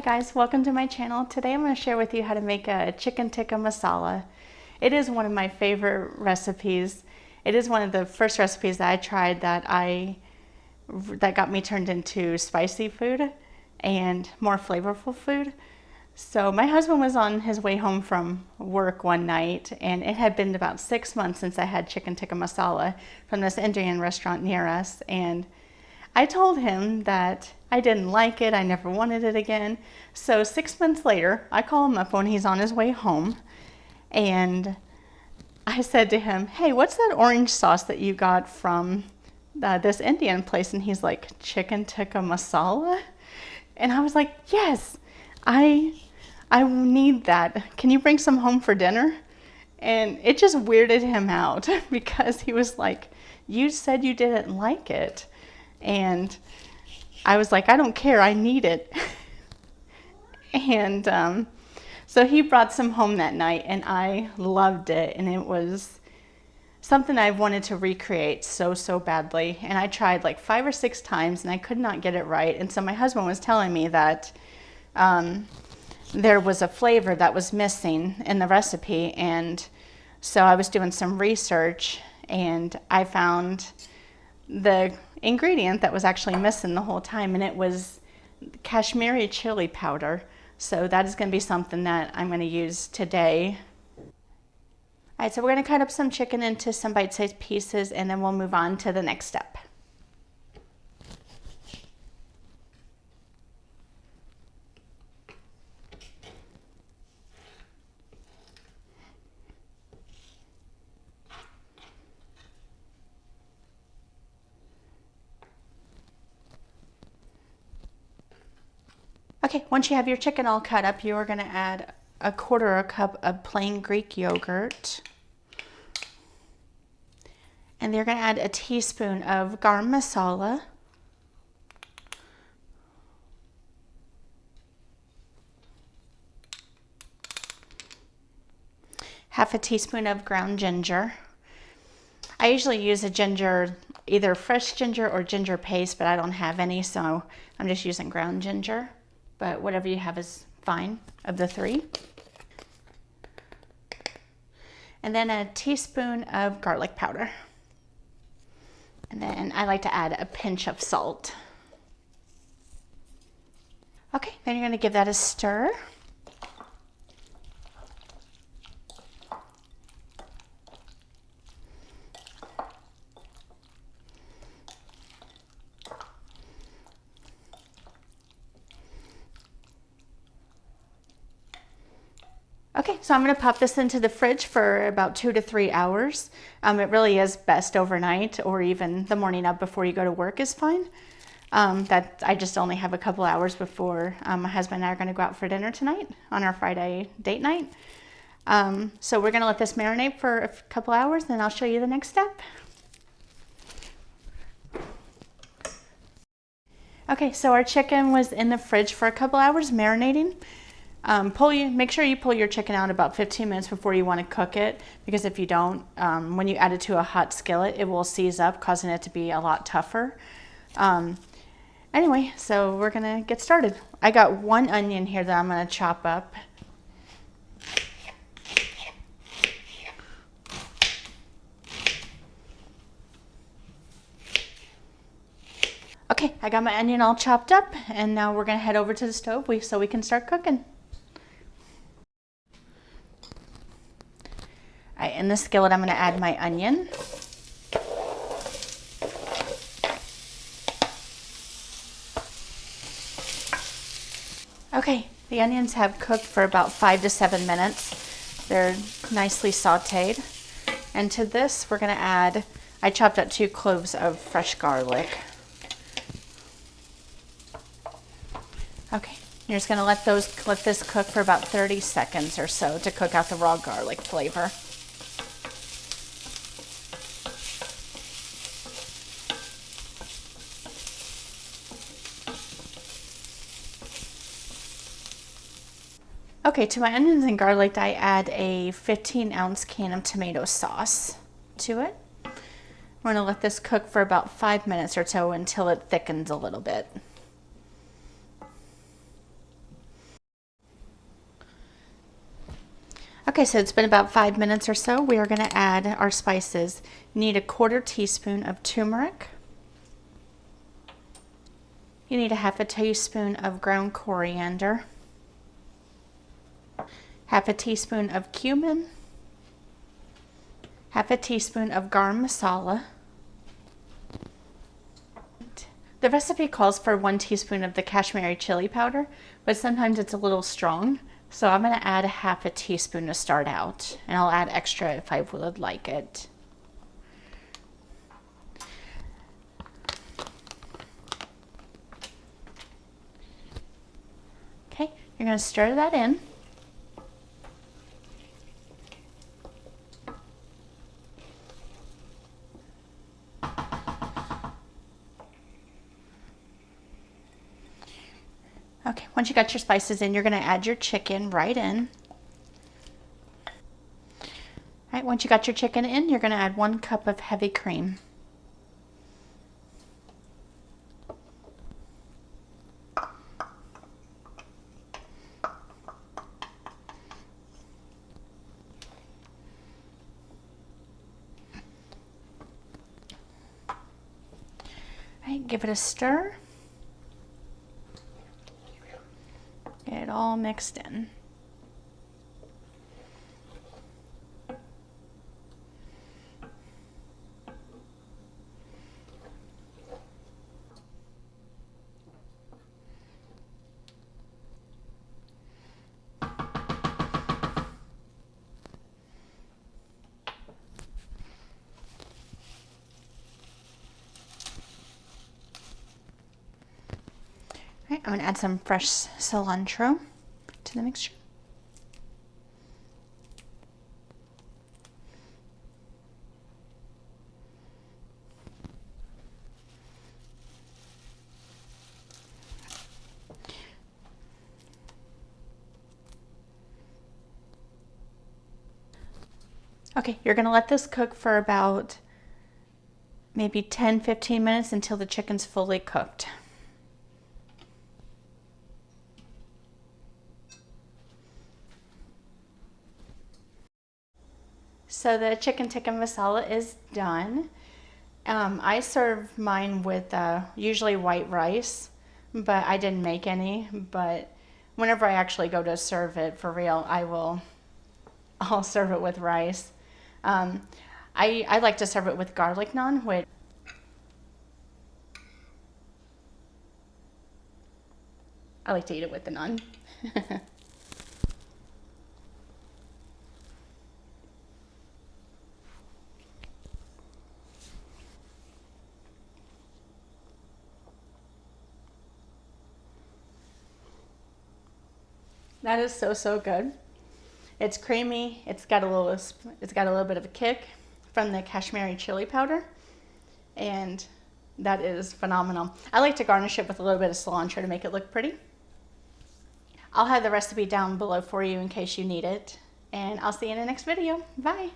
guys, welcome to my channel. Today I'm going to share with you how to make a chicken tikka masala. It is one of my favorite recipes. It is one of the first recipes that I tried that got me turned into spicy food and more flavorful food. So my husband was on his way home from work one night, and it had been about 6 months since I had chicken tikka masala from this Indian restaurant near us, and I told him that I didn't like it, I never wanted it again. So 6 months later, I call him up when he's on his way home, and I said to him, hey, what's that orange sauce that you got from this Indian place? And he's like, chicken tikka masala? And I was like, yes, I need that. Can you bring some home for dinner? And it just weirded him out because he was like, you said you didn't like it. And I was like, I don't care, I need it. And so he brought some home that night, and I loved it. And it was something I wanted to recreate so badly. And I tried like 5 or 6 times, and I could not get it right. And so my husband was telling me that there was a flavor that was missing in the recipe. And so I was doing some research, and I found the ingredient that was actually missing the whole time, and it was Kashmiri chili powder. So that is going to be something that I'm going to use today. All right, so we're going to cut up some chicken into some bite-sized pieces, and then we'll move on to the next step. Okay, once you have your chicken all cut up, you are going to add 1/4 cup of plain Greek yogurt. And you're going to add a teaspoon of garam masala. Half a teaspoon of ground ginger. I usually use a ginger, either fresh ginger or ginger paste, but I don't have any, so I'm just using ground ginger. But whatever you have is fine of the 3. And then a teaspoon of garlic powder. And then I like to add a pinch of salt. Okay, then you're going to give that a stir. Okay, so I'm going to pop this into the fridge for about 2 to 3 hours. It really is best overnight, or even the morning up before you go to work is fine. That I just only have a couple hours before my husband and I are going to go out for dinner tonight on our Friday date night. So we're going to let this marinate for a couple hours, then I'll show you the next step. Okay, so our chicken was in the fridge for a couple hours marinating. Make sure you pull your chicken out about 15 minutes before you want to cook it, because if you don't, when you add it to a hot skillet, it will seize up, causing it to be a lot tougher. Anyway, so we're going to get started. I got 1 onion here that I'm going to chop up. Okay, I got my onion all chopped up, and now we're going to head over to the stove so we can start cooking. All right, in the skillet, I'm going to add my onion. Okay, the onions have cooked for about 5 to 7 minutes. They're nicely sauteed. And to this, we're going to add, I chopped up 2 cloves of fresh garlic. Okay, you're just going to let this cook for about 30 seconds or so to cook out the raw garlic flavor. Okay, to my onions and garlic, I add a 15-ounce can of tomato sauce to it. We're going to let this cook for about 5 minutes or so until it thickens a little bit. Okay, so it's been about 5 minutes or so. We are going to add our spices. You need a 1/4 teaspoon of turmeric. You need a 1/2 teaspoon of ground coriander. 1/2 teaspoon of cumin. 1/2 teaspoon of garam masala. The recipe calls for 1 teaspoon of the kashmiri chili powder, but sometimes it's a little strong. So I'm going to add a 1/2 teaspoon to start out, and I'll add extra if I would like it. Okay, you're going to stir that in. Okay, once you got your spices in, you're going to add your chicken right in. All right, once you got your chicken in, you're going to add 1 cup of heavy cream. All right, give it a stir. Get it all mixed in. All right, I'm going to add some fresh cilantro to the mixture. Okay, you're going to let this cook for about maybe 10-15 minutes until the chicken's fully cooked. So the chicken tikka masala is done. I serve mine with usually white rice, but I didn't make any. But whenever I actually go to serve it for real, I'll serve it with rice. I like to serve it with garlic naan, which I like to eat it with the naan. That is so good. It's creamy. It's got a little bit of a kick from the kashmiri chili powder, and that is phenomenal. I like to garnish it with a little bit of cilantro to make it look pretty. I'll have the recipe down below for you in case you need it, and I'll see you in the next video. Bye.